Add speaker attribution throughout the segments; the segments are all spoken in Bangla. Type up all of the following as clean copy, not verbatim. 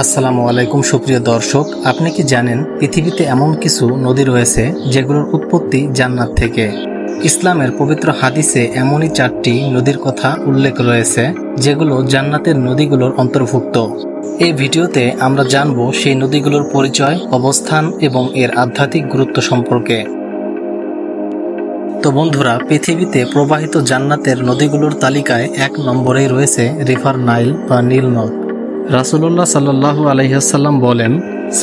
Speaker 1: আসসালামু আলাইকুম সুপ্রিয় দর্শক, আপনি কি জানেন পৃথিবীতে এমন কিছু নদী রয়েছে যেগুলোর উৎপত্তি জান্নাত থেকে। ইসলামের পবিত্র হাদিসে এমনই 4টি নদীর কথা উল্লেখ রয়েছে যেগুলো জান্নাতের নদীগুলোর অন্তর্ভুক্ত। এই ভিডিওতে আমরা জানব সেই নদীগুলোর পরিচয়, অবস্থান এবং এর আধ্যাত্মিক গুরুত্ব সম্পর্কে। তো বন্ধুরা, পৃথিবীতে প্রবাহিত জান্নাতের নদীগুলোর তালিকায় 1 নম্বরেই রয়েছে রিভার নাইল বা নীল নদ। রাসূলুল্লাহ সাল্লাল্লাহু আলাইহি ওয়াসাল্লাম বলেন,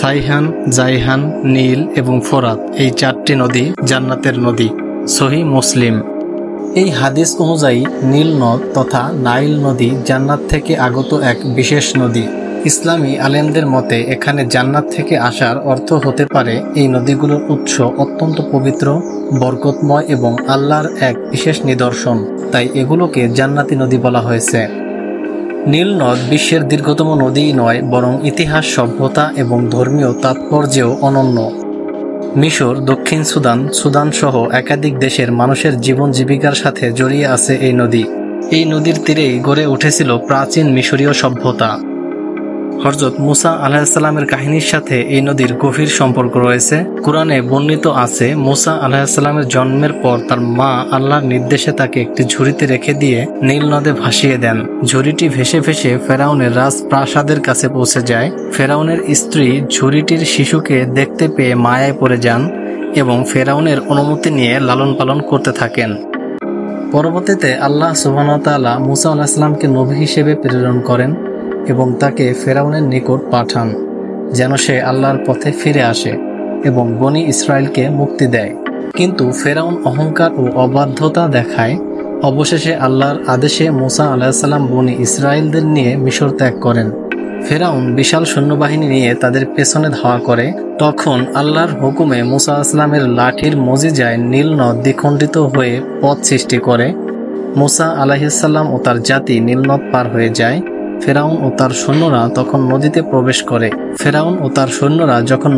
Speaker 1: সাইহান, জাইহান, নীল এবং ফোরাত এই 4টি নদী জান্নাতের নদী। সহিহ মুসলিম। এই হাদিস অনুযায়ী নীল নদ তথা নাইল নদী জান্নাত থেকে আগত এক বিশেষ নদী। ইসলামী আলেমদের মতে এখানে জান্নাত থেকে আসার অর্থ হতে পারে এই নদীগুলোর উৎস অত্যন্ত পবিত্র, বরকতময় এবং আল্লাহর এক বিশেষ নিদর্শন, তাই এগুলোকে জান্নাতি নদী বলা হয়েছে। নীল নদ বিশ্বের দীর্ঘতম নদীই নয়, বরং ইতিহাস, সভ্যতা এবং ধর্মীয় তাৎপর্যেও অনন্য। মিশর, দক্ষিণ সুদান সহ একাধিক দেশের মানুষের জীবন জীবিকার সাথে জড়িয়ে আছে এই নদী। এই নদীর তীরেই গড়ে উঠেছিল প্রাচীন মিশরীয় সভ্যতা। হযরত মুসা আলাইহিসসালামের কাহিনীর সাথে এই নদীর গভীর সম্পর্ক রয়েছে। কুরআনে বর্ণিত আছে, মুসা আলাইহিসসালামের জন্মের পর তার মা আল্লাহর নির্দেশে তাকে একটি ঝুড়িতে রেখে দিয়ে নীল নদে ভাসিয়ে দেন। ঝুড়িটি ভেসে ভেসে ফেরাউনের রাজপ্রাসাদের কাছে পৌঁছে যায়। ফেরাউনের স্ত্রী ঝুড়িটির শিশুকে দেখতে পেয়ে মায়ায় পড়ে যান এবং ফেরাউনের অনুমতি নিয়ে লালন পালন করতে থাকেন। পরবর্তীতে আল্লাহ সুবহানাহু ওয়া তাআলা মুসা আলাইহিসসালামকে নবী হিসেবে প্রেরণ করেন এবং তাকে ফেরাউনের নিকট পাঠান যেন সে আল্লাহর পথে ফিরে আসে এবং বনি ইসরায়েলকে মুক্তি দেয়। কিন্তু ফেরাউন অহংকার ও অবাধ্যতা দেখায়। অবশেষে আল্লাহর আদেশে মুসা আলাইহিসসালাম বনি ইসরায়েলদের নিয়ে মিশর ত্যাগ করেন। ফেরাউন বিশাল সৈন্যবাহিনী নিয়ে তাদের পেছনে ধাওয়া করে। তখন আল্লাহর হুকুমে মুসা আলাইহিসসালামের লাঠির মজিজায় নীল নদ দ্বিখণ্ডিত হয়ে পথ সৃষ্টি করে। মুসা আলাইহিসসালাম ও তার জাতি নীল নদ পার হয়ে যায়। ফেরাউন ও তার সৈন্যরা যখন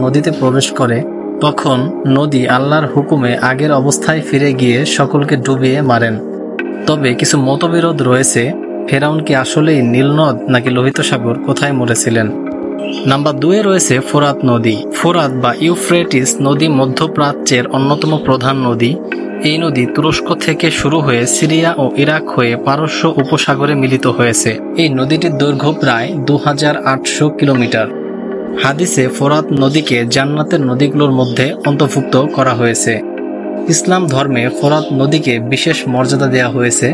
Speaker 1: নদীতে প্রবেশ করে তখন নদী আল্লাহর হুকুমে আগের অবস্থায় ফিরে গিয়ে সকলকে ডুবিয়ে মারেন। তবে কিছু মতবিরোধ রয়েছে, ফেরাউন কি আসলেই নীল নদ নাকি লোহিত সাগর, কোথায় মরেছিলেন? নাম্বার 2-এ রয়েছে ফোরাত নদী। ফোরাত বা ইউফ্রেটিস নদী মধ্যপ্রাচ্যের অন্যতম প্রধান নদী। এই নদী তুরস্ক থেকে শুরু হয়ে সিরিয়া ও ইরাক হয়ে পারস্য উপসাগরে মিলিত হয়েছে। এই নদীটির দৈর্ঘ্য প্রায় 2800 কিলোমিটার। হাদিসে ফোরাত নদীকে জান্নাতের নদীগুলোর মধ্যে অন্তর্ভুক্ত করা হয়েছে। ইসলাম ধর্মে ফোরাত নদীকে বিশেষ মর্যাদা দেওয়া হয়েছে।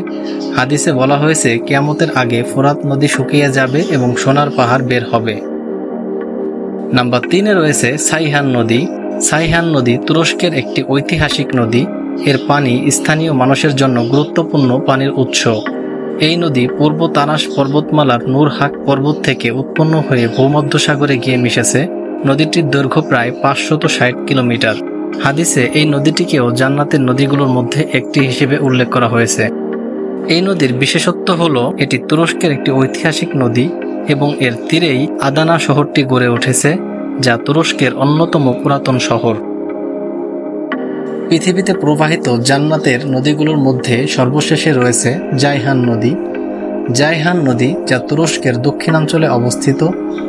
Speaker 1: হাদিসে বলা হয়েছে, কিয়ামতের আগে ফোরাত নদী শুকিয়ে যাবে এবং সোনার পাহাড় বের হবে। নাম্বার 3-এ রয়েছে সাইহান নদী। সাইহান নদী তুরস্কের একটি ঐতিহাসিক নদী। এর পানি স্থানীয় মানুষের জন্য গুরুত্বপূর্ণ পানির উৎস। এই নদী পূর্ব তানাস পর্বতমালার নূরহাক পর্বত থেকে উৎপন্ন হয়ে ভূমধ্যসাগরে গিয়ে মিশেছে। নদীটির দৈর্ঘ্য প্রায় 560 কিলোমিটার। হাদিসে এই নদীটিকেও জান্নাতের নদীগুলোর মধ্যে একটি হিসেবে উল্লেখ করা হয়েছে। এই নদীর বিশেষত্ব হলো এটি তুরস্কের একটি ঐতিহাসিক নদী এবং এর তীরেই আদানা শহরটি গড়ে উঠেছে, যা তুরস্কের অন্যতম পুরাতন শহর। পৃথিবীতে প্রবাহিত জান্নাতের নদীগুলোর মধ্যে সর্বশেষে রয়েছে জাইহান নদী। জাইহান নদী, যা তুরস্কের দক্ষিণাঞ্চলে অবস্থিত,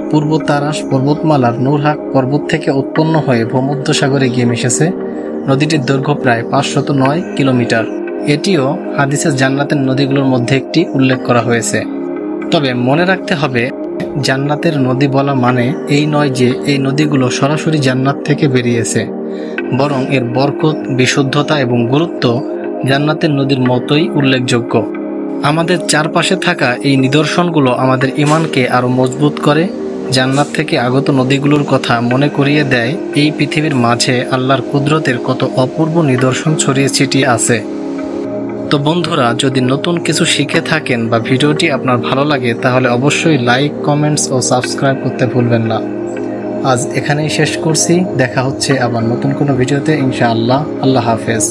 Speaker 1: পূর্ব তারাস পর্বতমালার নূরহাক পর্বত থেকে উৎপন্ন হয়ে ভূমধ্যসাগরে গিয়ে মিশেছে। নদীটির দৈর্ঘ্য প্রায় 509 কিলোমিটার। এটিও হাদিসের জান্নাতের নদীগুলোর মধ্যে একটি উল্লেখ করা হয়েছে। তবে মনে রাখতে হবে, জান্নাতের নদী বলা মানে এই নয় যে এই নদীগুলো সরাসরি জান্নাত থেকে বেরিয়েছে, বরং এর বরকত, বিশুদ্ধতা এবং গুরুত্ব জান্নাতের নদীর মতোই উল্লেখযোগ্য। আমাদের চারপাশে থাকা এই নিদর্শনগুলো আমাদের ঈমানকে আরও মজবুত করে, জান্নাত থেকে আগত নদীগুলোর কথা মনে করিয়ে দেয় এই পৃথিবীর মাঝে আল্লাহর কুদরতের কত অপূর্ব নিদর্শন ছড়িয়ে ছিটিয়ে আছে। তো বন্ধুরা, যদি নতুন কিছু শিখে থাকেন বা ভিডিওটি আপনার ভালো লাগে তাহলে অবশ্যই লাইক, কমেন্টস ও সাবস্ক্রাইব করতে ভুলবেন না। আজ এখানেই শেষ করছি। দেখা হচ্ছে আবার নতুন কোনো ভিডিওতে ইনশাআল্লাহ। আল্লাহ হাফেজ।